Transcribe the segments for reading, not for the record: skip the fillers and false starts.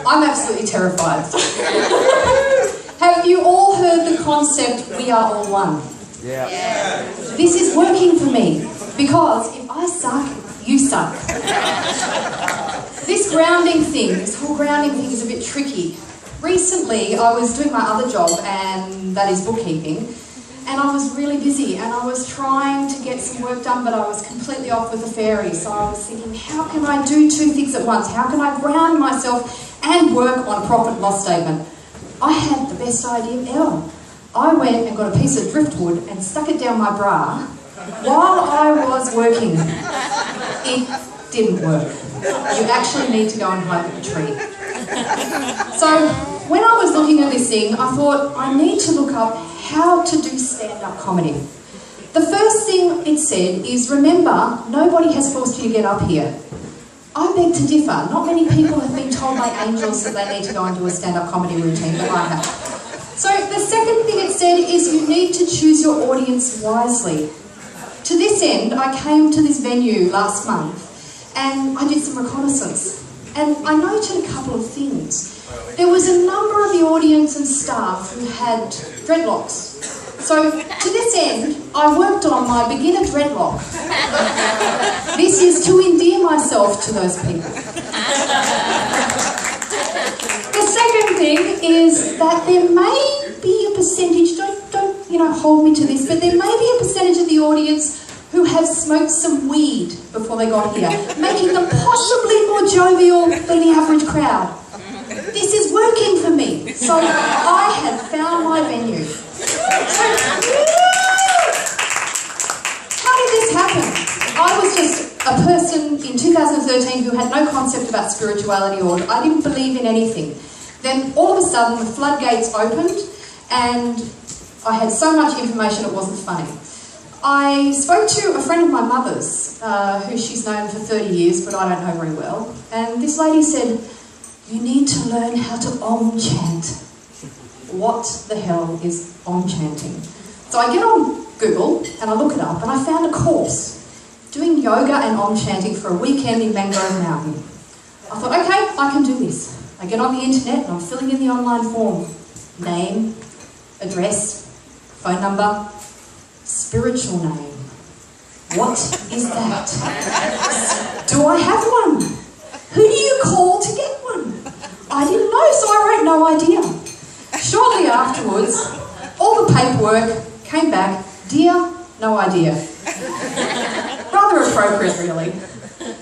I'm absolutely terrified. Have you all heard the concept, we are all one? Yeah. This is working for me, because if I suck, you suck. This grounding thing, this whole grounding thing is a bit tricky. Recently, I was doing my other job, and that is bookkeeping, and I was really busy, and I was trying to get some work done, but I was completely off with the fairies. So I was thinking, how can I do two things at once? How can I ground myself and work on a profit and loss statement? I had the best idea ever. I went and got a piece of driftwood and stuck it down my bra while I was working. It didn't work. You actually need to go and hide in a tree. So when I was looking at this thing, I thought, I need to look up how to do stand-up comedy. The first thing it said is, remember, nobody has forced you to get up here. I beg to differ. Not many people have been told by angels that they need to go and do a stand-up comedy routine, but I have. So the second thing it said is you need to choose your audience wisely. To this end, I came to this venue last month and I did some reconnaissance. And I noted a couple of things. There was a number of the audience and staff who had dreadlocks. So, to this end, I worked on my beginner dreadlock. This is to endear myself to those people. The second thing is that there may be a percentage, don't hold me to this, but there may be a percentage of the audience who have smoked some weed before they got here, making them possibly more jovial than the average crowd. This is working for me. So I had found my venue. So, how did this happen? I was just a person in 2013 who had no concept about spirituality, or I didn't believe in anything. Then all of a sudden the floodgates opened and I had so much information it wasn't funny. I spoke to a friend of my mother's, who she's known for 30 years, but I don't know very well. And this lady said, you need to learn how to Om chant. What the hell is Om chanting? So I get on Google and I look it up and I found a course doing yoga and Om chanting for a weekend in Mangrove Mountain. I thought, okay, I can do this. I get on the internet and I'm filling in the online form. Name, address, phone number, spiritual name. What is that? Do I have one? Who do you call to get one? I didn't know, so I wrote no idea. Shortly afterwards, all the paperwork came back, dear, no idea. Rather appropriate, really.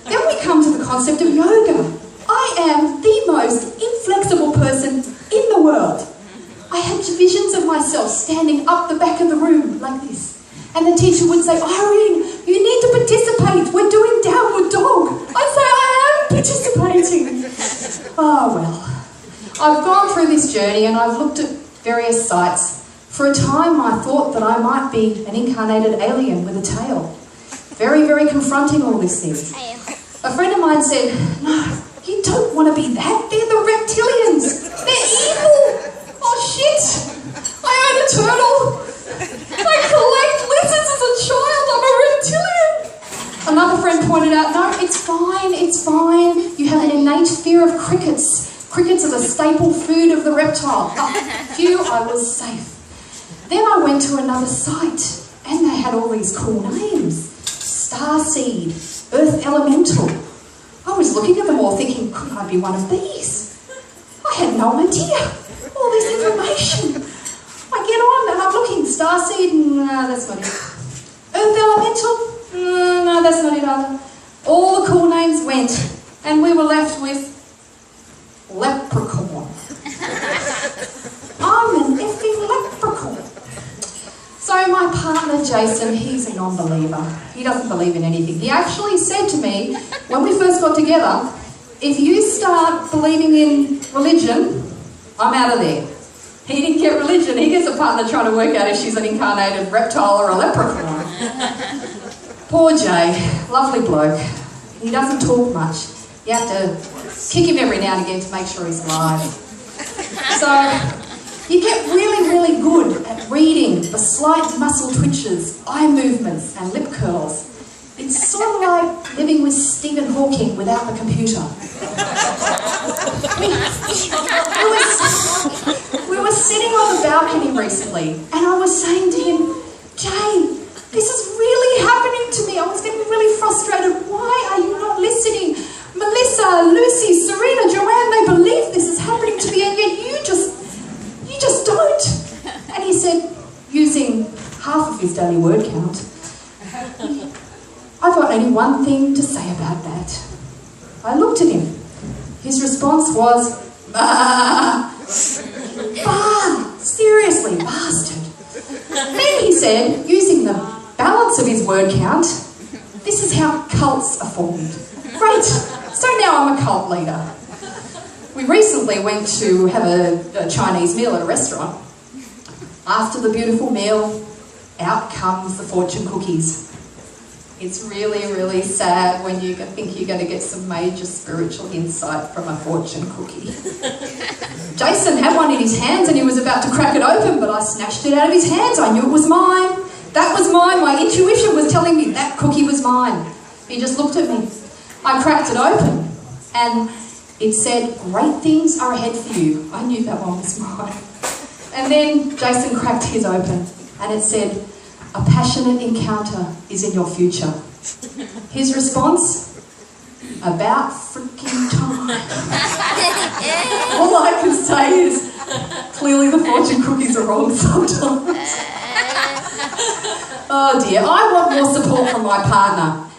Then we come to the concept of yoga. I am the most inflexible person in the world. I had visions of myself standing up the back of the room like this. And the teacher would say, Irene, you need to participate. We're doing downward dog. I'd say, I am participating. Oh, well. I've gone through this journey and I've looked at various sites. For a time, I thought that I might be an incarnated alien with a tail. Very, very confronting, all these things. A friend of mine said, no, you don't want to be that. They're the reptilians. They're evil. Oh, shit. I own a turtle. I collect lizards as a child. I'm a reptilian. Another friend pointed out, no, it's fine, it's fine. You have an innate fear of crickets. Crickets are the staple food of the reptile. Phew, I was safe. Then I went to another site and they had all these cool names. Starseed, Earth Elemental. I was looking at them all thinking, could I be one of these? I had no idea. All this information. I get on and I'm looking, Starseed, no, that's not it. Earth Elemental, no, that's not it either. All the cool names went and we were left with leprechaun. I'm an effing leprechaun. So my partner Jason, he's a non-believer. He doesn't believe in anything. He actually said to me, when we first got together, if you start believing in religion, I'm out of there. He didn't get religion, he gets a partner trying to work out if she's an incarnated reptile or a leprechaun. Poor Jay, lovely bloke. He doesn't talk much. You have to kick him every now and again to make sure he's alive. So, you get really, really good at reading the slight muscle twitches, eye movements and lip curls. It's sort of like living with Stephen Hawking without the computer. We were sitting on the balcony recently, and I was saying to him, Jay, this is really happening to me. I was getting really frustrated. Why are you not listening? Melissa, Lucy, Serena, Joanne, they believe this is happening to me, and yet you just don't. And he said, using half of his daily word count, I've got only one thing to say about that. I looked at him. His response was, bah! Bah! Seriously, bastard. Then he said, using the balance of his word count, this is how cults are formed. Great, so now I'm a cult leader. We recently went to have a Chinese meal at a restaurant. After the beautiful meal, out comes the fortune cookies. It's really, really sad when you think you're going to get some major spiritual insight from a fortune cookie. Jason had one in his hands and he was about to crack it open, but I snatched it out of his hands. I knew it was mine. That was mine. My intuition was telling me that cookie was mine. He just looked at me. I cracked it open and it said, great things are ahead for you. I knew that one was mine. And then Jason cracked his open and it said, a passionate encounter is in your future. His response, about freaking time. All I can say is, clearly the fortune cookies are wrong sometimes. Oh dear, I want more support from my partner.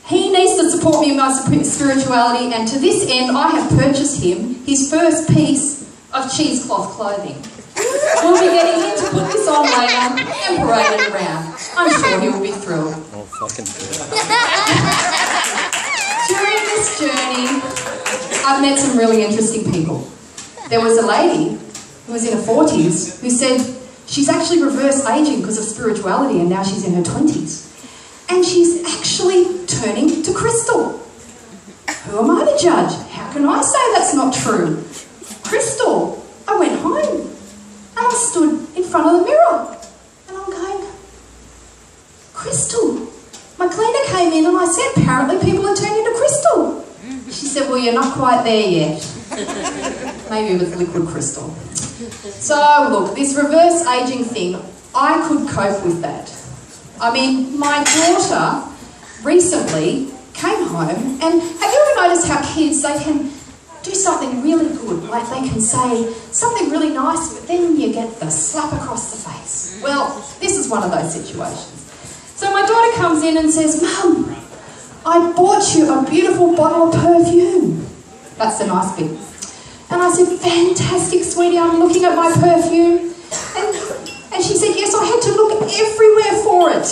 He needs to support me in my spirituality, and to this end I have purchased him his first piece of cheesecloth clothing. We'll be getting him to put this on later and parade it around. I'm sure he will be thrilled. Oh, fucking During this journey, I've met some really interesting people. There was a lady who was in her 40s who said she's actually reverse aging because of spirituality, and now she's in her 20s. And she's actually turning to crystal. Who am I to judge? How can I say that's not true? Crystal. I went home. And I stood in front of the mirror and I'm going, crystal. My cleaner came in and I said, apparently people are turning to crystal. She said, well, you're not quite there yet. Maybe with liquid crystal. So look, this reverse aging thing, I could cope with that. I mean, my daughter recently came home, and have you ever noticed how kids, they can do something really good, like they can say something really nice, but then you get the slap across the face. Well, this is one of those situations. So my daughter comes in and says, Mum, I bought you a beautiful bottle of perfume. That's the nice bit. And I said, fantastic, sweetie, I'm looking at my perfume. And she said, yes, I had to look everywhere for it.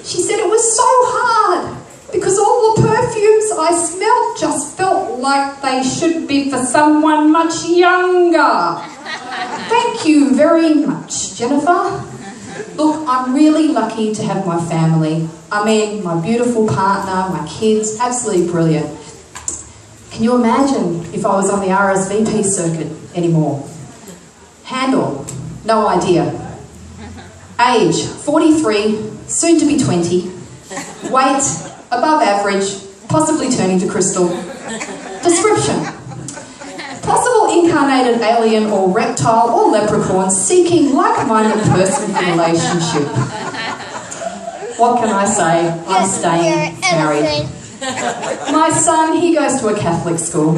She said it was so hard because all the perfumes I smelled just felt like they should be for someone much younger. Thank you very much, Jennifer. Look, I'm really lucky to have my family. I mean, my beautiful partner, my kids, absolutely brilliant. Can you imagine if I was on the RSVP circuit anymore? Handle, no idea. Age, 43, soon to be 20. Weight, above average, possibly turning to crystal. Description: possible incarnated alien or reptile or leprechaun seeking like-minded person for relationship. What can I say? I'm staying married. My son, he goes to a Catholic school.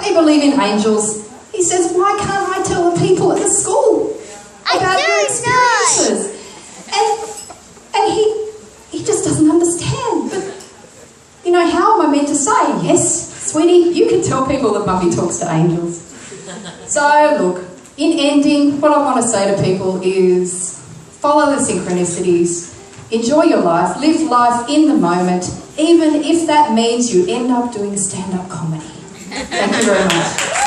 They believe in angels. He says, why can't I tell the people at the school about their experiences? And he just doesn't understand. But, you know, how am I meant to say, yes, sweetie, you can tell people that Mummy talks to angels. So, look, in ending, what I want to say to people is follow the synchronicities, enjoy your life, live life in the moment, even if that means you end up doing stand-up comedy. Thank you very much.